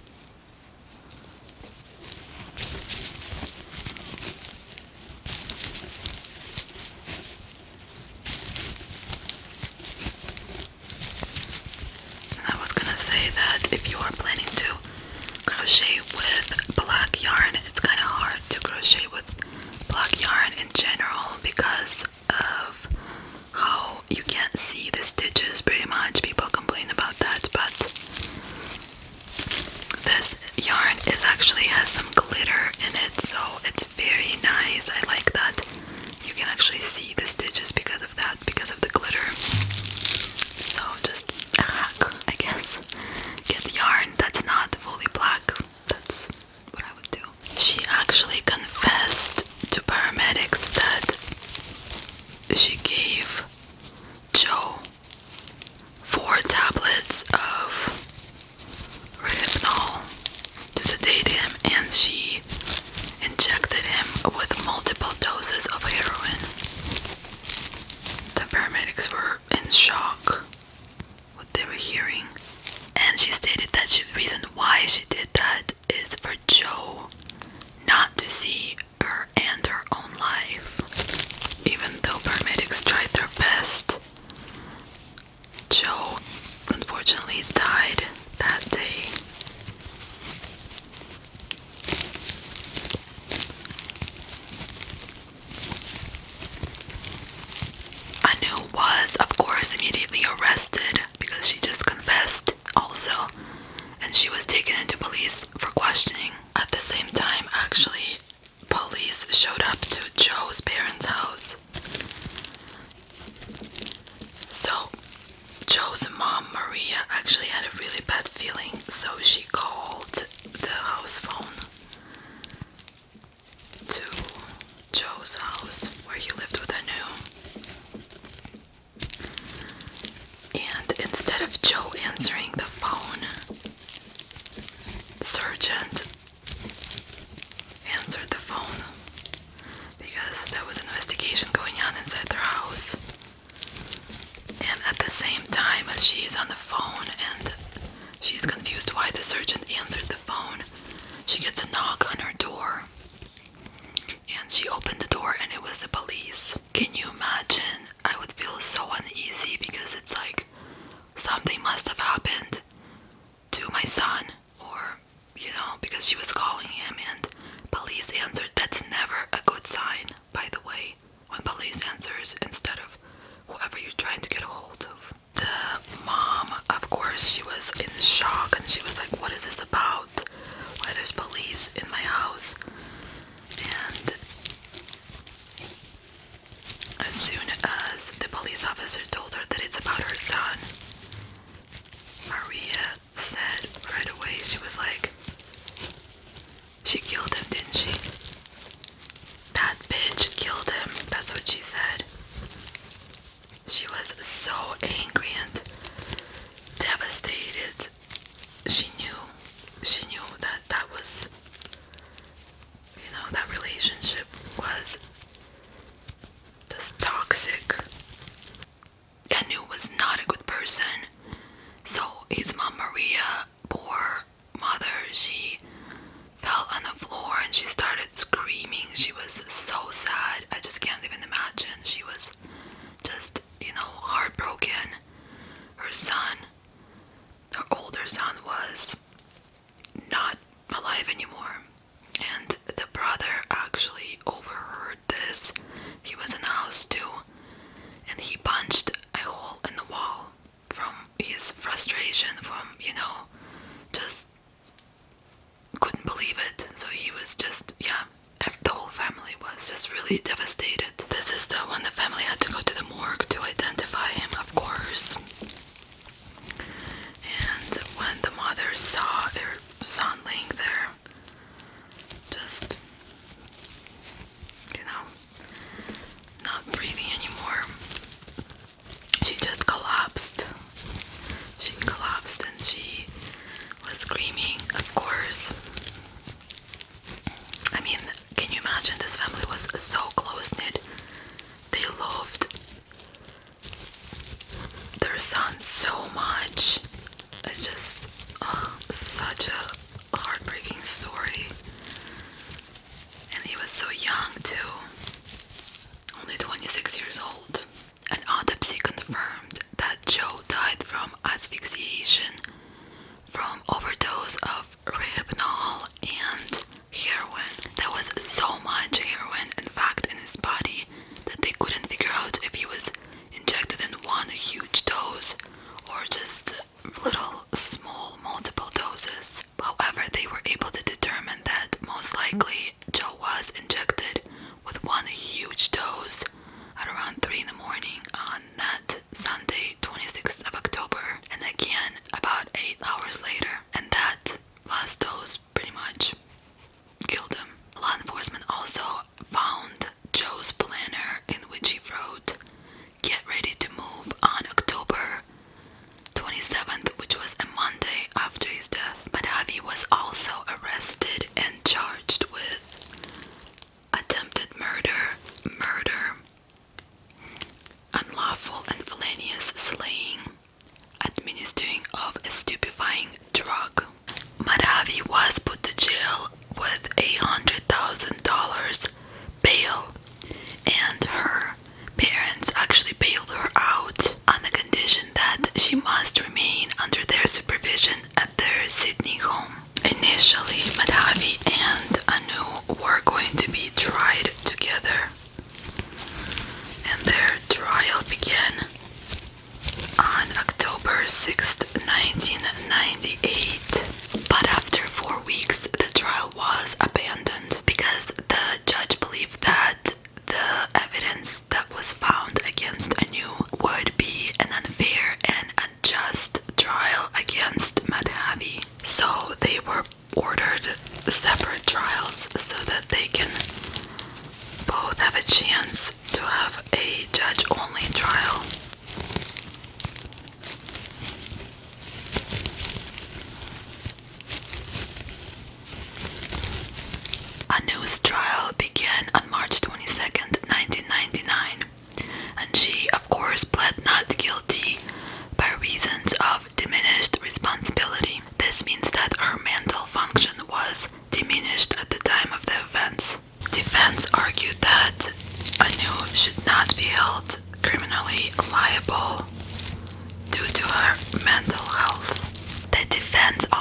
Say that if you are planning to crochet with black yarn, it's kind of hard to crochet with black yarn in general because of how you can't see the stitches pretty much. People complain about that, but this yarn actually has some glitter in it, so it's very nice. I like that you can actually see the stitches because of that, because of the glitter. So just a hack, I guess. Get yarn that's not fully black. That's what I would do. She actually confessed to paramedics that she gave Joe 4 tablets of Rohypnol to sedate him, and she injected him with multiple doses of heroin. The paramedics were in shock what they were hearing, and she stated that the reason why she did that is for Joe not to see her and her own life. Even though paramedics tried their best, Joe unfortunately died that day. Anu was, of course, immediately arrested because she just confessed also, and she was taken into police for questioning. At the same time, actually, police showed up to Joe's parents' house. So Joe's mom, Maria, actually had a really bad feeling, so she called the house phone to Joe's house where he lived with Anu. And instead of Joe answering the phone, Sergeant answered the phone because there was an investigation going on inside their house. And at the same time as she is on the phone, and she's confused why the sergeant answered the phone. She gets a knock on her door, and she opened the door, and it was the police. Can you imagine? I would feel so uneasy because it's like something must have happened to my son, or, you know, because she was calling him and police answered. That's never a good sign, by the way, when police answers instead of whoever you're trying to get a hold of. The mom, of course, she was in shock, and she was like, what is this about? Why there's police in my house? And as soon as the police officer told her that it's about her son, Maria said right away, she was like, she killed him, didn't she? That bitch killed him. That's what she said. She was so angry and devastated. She knew that that was, you know, that relationship was just toxic. Anu was not a good person. So his mom, Maria, poor mother, she fell on the floor and she started screaming. She was so sad. I just can't even imagine. She was just, you know, heartbroken. Her son, her older son, was not alive anymore. And the brother actually overheard this. He was in the house too. And he punched a hole in the wall from his frustration, from, you know, just couldn't believe it. So he was just, yeah, the whole family was just really devastated. This is the one the family had to go to the morgue to identify him, of course. And when the mother saw their son laying there, just, you know, not breathing anymore, she just collapsed. She collapsed and she was screaming, of course. I mean, can you imagine? This family was so close-knit. They loved their son so much. It's just such a heartbreaking story. And he was so young too, only 26 years old. An autopsy confirmed that Joe died from asphyxiation from overdose of rohypnol and heroin. There was so much heroin, in fact, in his body that they couldn't figure out if he was injected in one huge dose or just little small multiple doses. However, they were able to determine that most likely Joe was injected with one huge dose at around 3 in the morning on that Sunday, 26th of October, and again about 8 hours later. And that last dose pretty much killed him. Law enforcement also found Joe's planner, in which he wrote, "Get ready to move," on October 27th, which was a Monday after his death. But Javi was also arrested and charged with attempted murder, unlawful and felonious slaying, administering of a stupefying drug. Madhavi was put to jail with $100,000 bail, and her parents actually bailed her out on the condition that she must remain under their supervision at their Sydney home. Initially, Madhavi and Anu were going to be tried together, and their trial began on October 6th, 1998. But after 4 weeks, the trial was abandoned because the judge believed that the evidence that was found against Anu would be an unfair and unjust trial against Madhavi. So they were ordered separate trials so that they can both have a chance to have a judge-only trial. Anu's trial began on March 22nd, 1999, and she, of course, pled not guilty by reasons of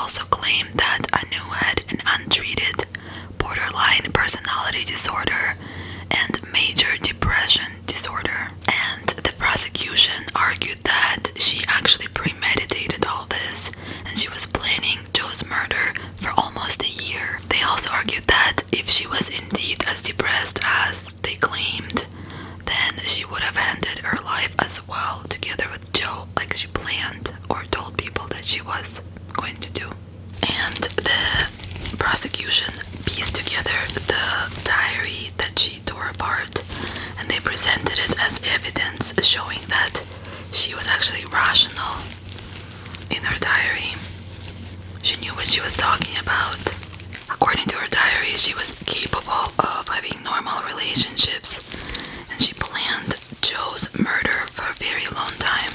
also claimed that Anu had an untreated borderline personality disorder and major depression disorder. And the prosecution argued that she actually premeditated all this and she was planning Joe's murder for almost a year. They also argued that if she was indeed as depressed as they claimed, then she would have ended her life as well together with Joe, like she planned or told people that she was going to do. And the prosecution pieced together the diary that she tore apart, and they presented it as evidence showing that she was actually rational in her diary. She knew what she was talking about. According to her diary, she was capable of having normal relationships, and she planned Joe's murder for a very long time.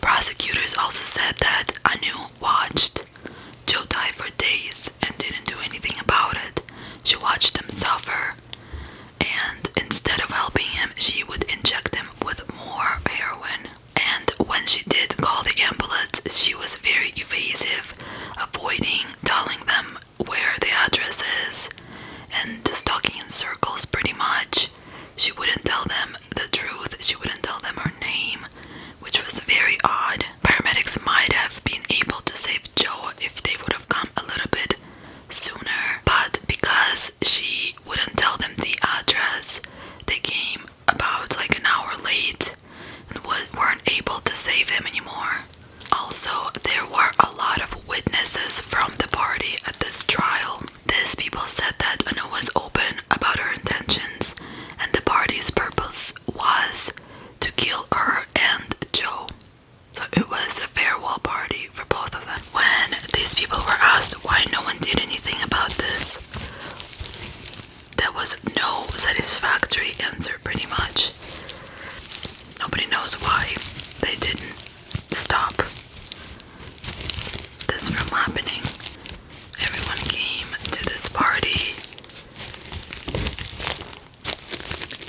Prosecutors also said that Anu watched Joe die for days and didn't do anything about it. She watched him suffer, and instead of helping him, she would inject him with more heroin. And when she did call the ambulance, she was very evasive, avoiding telling them where the address is and just talking in circles pretty much. She wouldn't tell them the truth. She wouldn't tell them her name, which was very odd. Paramedics might have been able to save Joe if they would have come a little bit sooner, but because she wouldn't tell them the address, they came about like an hour late and weren't able to save him anymore. Also, there were a lot of witnesses from the party at this trial. These people said that Anu was open about her intentions, and the party's purpose was to kill her and Joe. So it was a farewell party for both of them. When these people were asked why no one did anything about this, there was no satisfactory answer pretty much. Nobody knows why they didn't stop this from happening. Everyone came to this party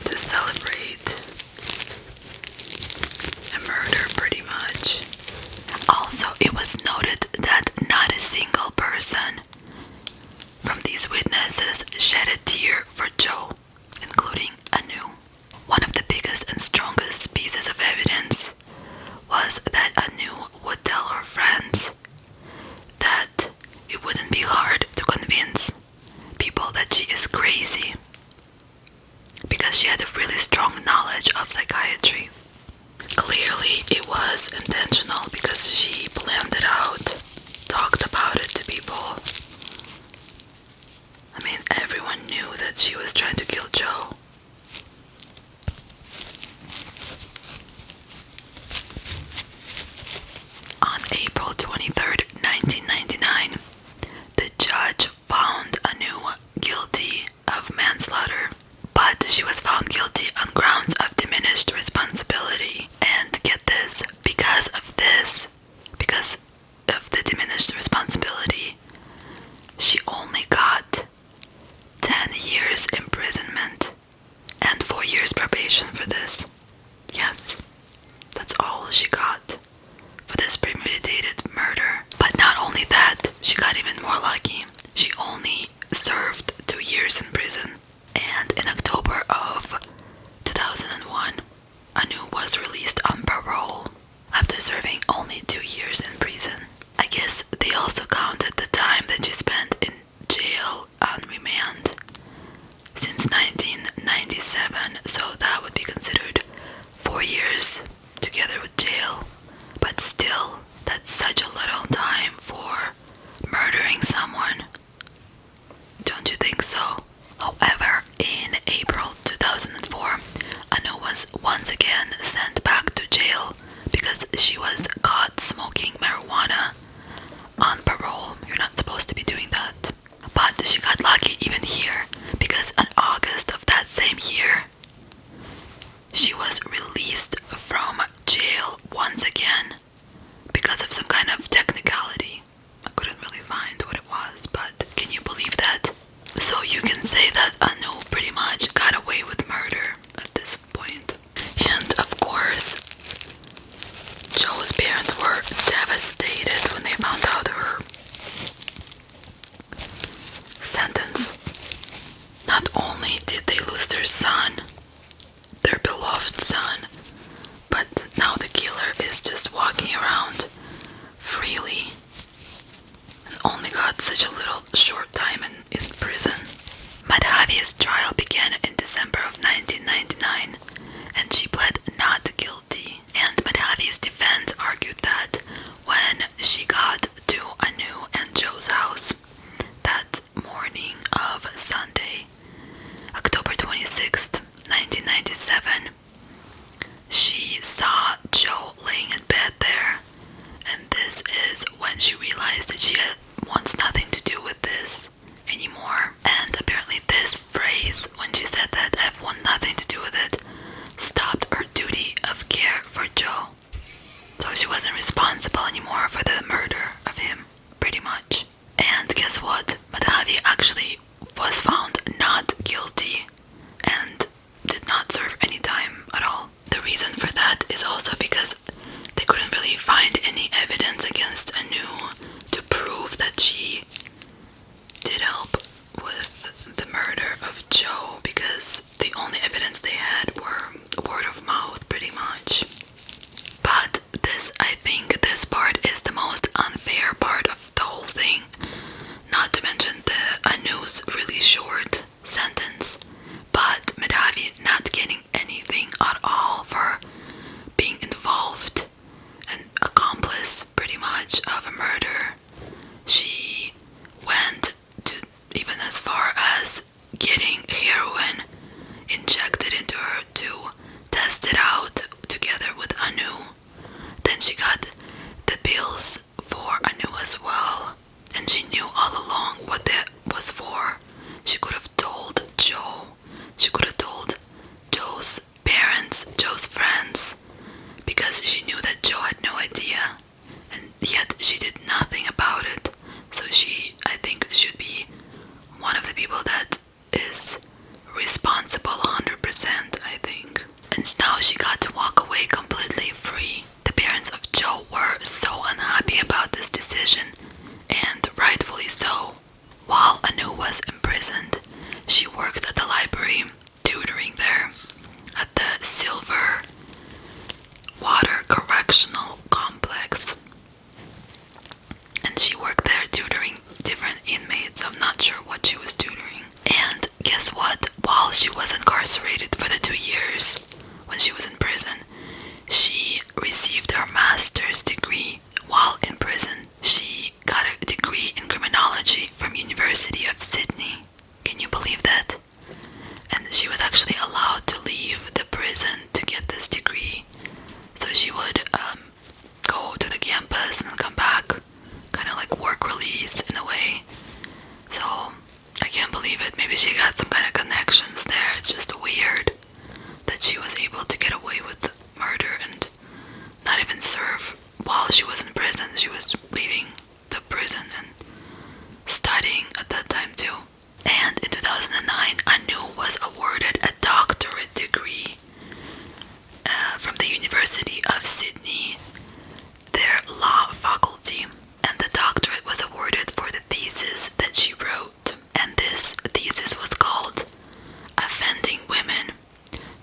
to celebrate a murder pretty much. Also, it was noted that not a single person from these witnesses shed a tear for Joe, including Anu. One of the biggest and strongest pieces of evidence was that Anu would tell her friends that it wouldn't be hard to convince people that she is crazy, because she had a really strong knowledge of psychiatry. Clearly, it was intentional because she planned it out, talked about it to people. I mean, everyone knew that she was trying to kill Joe. On April 23rd, 1999, the judge found Anu guilty of manslaughter, but she was found guilty on grounds of diminished responsibility. And get this, because of the diminished responsibility, she only got 10 years imprisonment and 4 years probation for this. Yes, that's all she got for this premeditated murder. But not only that, she got even more lucky. She only served 2 years in prison. And in October of 2001, Anu was released on parole after serving only 2 years in prison. I guess they also counted the time that she spent in jail on remand since 1997, so that would be considered 4 years together with jail. But still, that's such a little time for murdering someone. Don't you think so? However, in April 2004, Anu was once again sent back to jail because she was caught smoking marijuana on parole. You're not supposed to be doing that. But she got lucky even here, because in August of that same year, she was released from jail once again because of some kind of technicality. I couldn't really find what it was, but can you believe that? So you can say that Anu pretty much got away with murder at this point. And of course, Joe's parents were devastated when they found out her sentence. Not only did they lose their son, their beloved son, but now the killer is just walking around freely and only got such a little short time in prison. Madhavi's trial began in December of 1999 and she pled not guilty. And Madhavi's defense argued that when she got to Anu and Joe's house that morning of Sunday, October 26th, 1997, she saw Joe laying in bed there, and this is when she realized that she wants nothing to do with this anymore. And apparently this phrase, when she said that, "I want nothing to do with it," stopped her duty of care for Joe. So she wasn't responsible anymore for the murder of him, pretty much. And guess what? Madhavi actually was found not guilty and did not serve any time at all. The reason for that is also because they couldn't really find any evidence against Anu to prove that she did help with the murder of Joe, because the only evidence they had were word of mouth, pretty much. But this, I think this part is the most unfair part of the whole thing. Not to mention the Anu's really short sentence, but Madhavi not getting anything at all for being involved, an accomplice pretty much of a murder. She went to even as far as getting heroin injected into her to test it out together with Anu. Then she got the pills for Anu as well, and she knew all along what that was for. She could have told Joe. She could have told Joe's parents, Joe's friends, because she knew that Joe had no idea, and yet she did nothing about it. So she, I think, should be one of the people that is responsible 100%, I think. And now she got to walk away completely free. The parents of Joe were so unhappy about this decision, and rightfully so. While Anu was imprisoned, she worked at the library, tutoring there at the Silver Water Correctional Complex. And she worked there tutoring different inmates. I'm not sure what she was tutoring. And guess what? While she was incarcerated for the 2 years, when she was in prison, she received her master's degree while in prison. She got a degree in criminology from University of Sydney. Can you believe that? And she was actually allowed to leave the prison to get this degree. So she would go to the campus and come back, kind of like work release in a way. So I can't believe it. Maybe she got some kind of connections there. It's just weird that she was able to get away with murder and not even serve while she was in prison. She was leaving the prison and studying at that time too. And in 2009, Anu was awarded a doctorate degree from the University of Sydney, their law faculty. And the doctorate was awarded for the thesis that she wrote. And this thesis was called Offending Women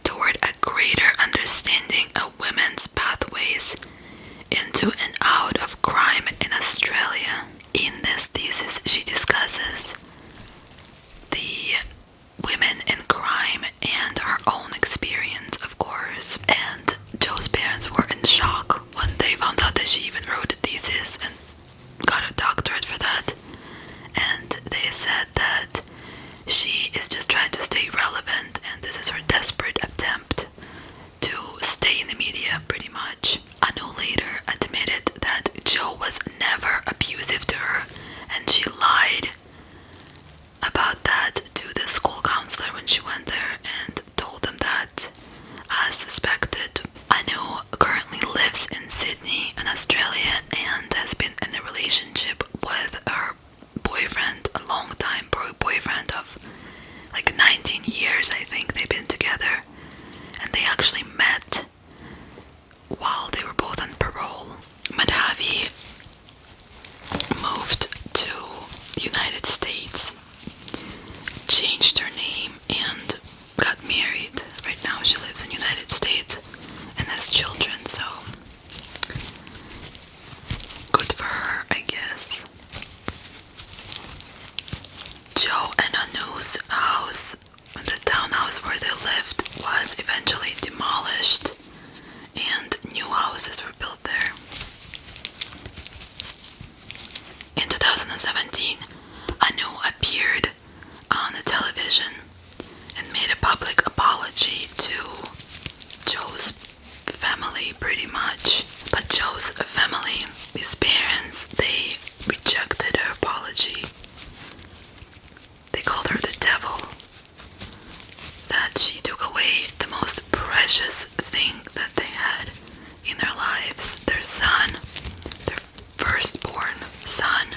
Toward a Greater Understanding of Women's Pathways into and Out of Crime in Australia. In this thesis, she discusses the women in crime and her own experience, of course. And Joe's parents were in shock Australia and has been in a relationship with her boyfriend, a long time boyfriend of like 19 years, I think they've been together. And they actually met while they were both on parole. Madhavi moved to the United States, changed her name, and got married. Right now she lives in the United States and has children, so good for her, I guess. Joe and Anu's house, the townhouse where they lived, was eventually demolished and new houses were built there. In 2017, Anu appeared on the television and made a public apology to Joe's family, pretty much. But Joe's family, his parents, they rejected her apology. They called her the devil, that she took away the most precious thing that they had in their lives, their son, their firstborn son.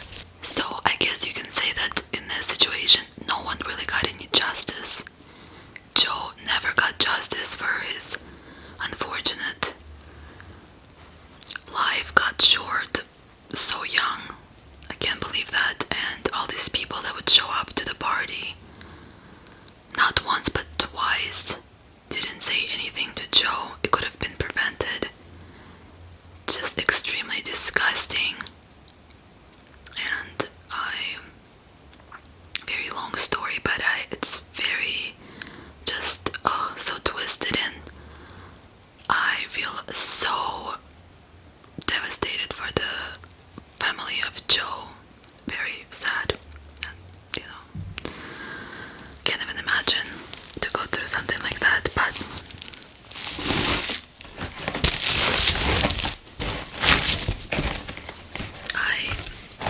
So I guess you can say that in this situation, no one really got any justice. Joe never got justice for his unfortunate life, got short so young. I can't believe that. And all these people that would show up to the party, not once but twice, didn't say anything to Joe. It could have been prevented. Just extremely disgusting. And very long story, but it's very just so twisted, and I feel so devastated for the family of Joe. Very sad. You know, can't even imagine to go through something like that, but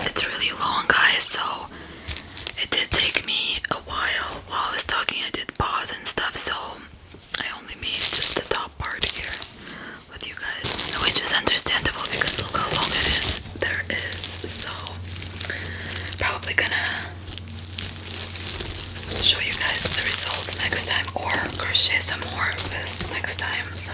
it's really long, guys, so it did take me a while I was talking. I did pause and stuff, so I only made just the top part here with you guys, which is understandable because look how long there is. So probably gonna show you guys the results next time, or crochet some more of this next time. So